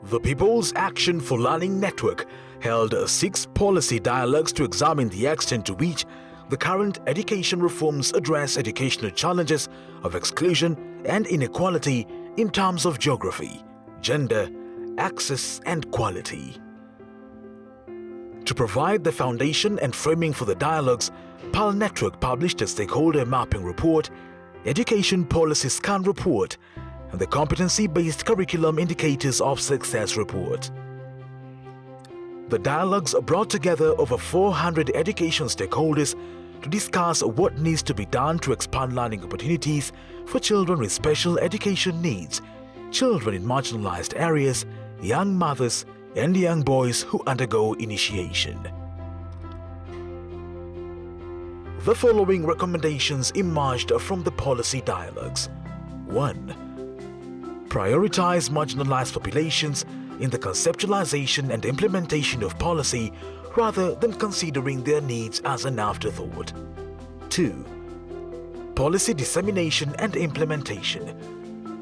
The People's Action for Learning Network held 6 policy dialogues to examine the extent to which the current education reforms address educational challenges of exclusion and inequality in terms of geography, gender, access and quality. To provide the foundation and framing for the dialogues, PAL Network published a stakeholder mapping report, Education Policy Scan Report, and the Competency-Based Curriculum Indicators of Success Report. The dialogues brought together over 400 education stakeholders to discuss what needs to be done to expand learning opportunities for children with special education needs, children in marginalized areas, young mothers, and young boys who undergo initiation. The following recommendations emerged from the policy dialogues. 1. Prioritize marginalized populations in the conceptualization and implementation of policy rather than considering their needs as an afterthought. 2. Policy dissemination and implementation.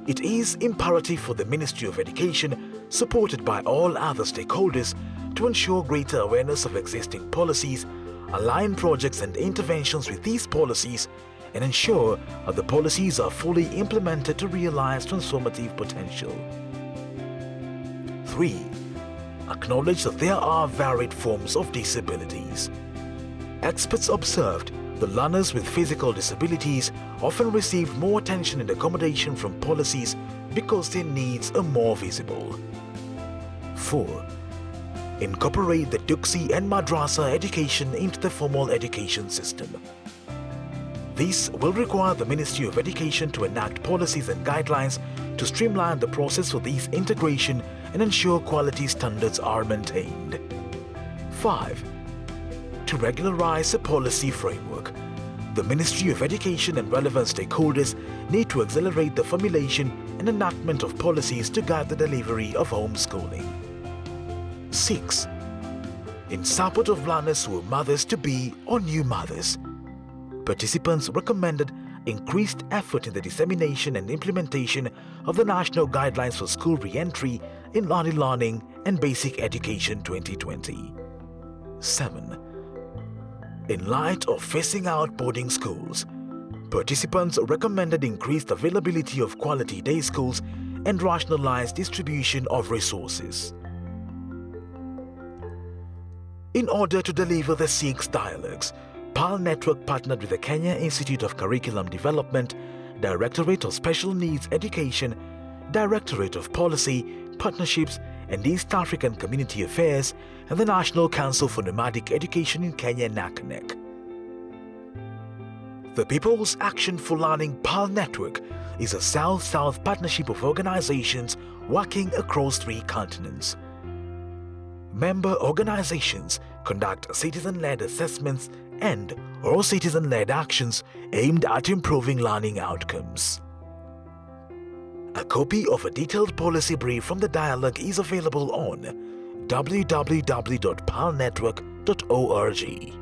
It is imperative for the Ministry of Education, supported by all other stakeholders, to ensure greater awareness of existing policies, align projects and interventions with these policies, and ensure that the policies are fully implemented to realize transformative potential. 3. Acknowledge that there are varied forms of disabilities. Experts observed that learners with physical disabilities often receive more attention and accommodation from policies because their needs are more visible. 4. Incorporate the duksi and madrasa education into the formal education system. This will require the Ministry of Education to enact policies and guidelines to streamline the process for these integration and ensure quality standards are maintained. 5. To regularize a policy framework, the Ministry of Education and relevant stakeholders need to accelerate the formulation and enactment of policies to guide the delivery of homeschooling. 6. In support of learners who are mothers-to-be or new mothers, participants recommended increased effort in the dissemination and implementation of the National Guidelines for School Re-entry in Early Learning and Basic Education 2020. 7. In light of phasing out boarding schools, participants recommended increased availability of quality day schools and rationalized distribution of resources. In order to deliver the 6 dialogues, PAL Network partnered with the Kenya Institute of Curriculum Development, Directorate of Special Needs Education, Directorate of Policy, Partnerships and East African Community Affairs, and the National Council for Nomadic Education in Kenya, NACNEC. The People's Action for Learning PAL Network is a South-South partnership of organizations working across 3 continents. Member organizations conduct citizen-led assessments and/or citizen-led actions aimed at improving learning outcomes. A copy of a detailed policy brief from the dialogue is available on www.palnetwork.org.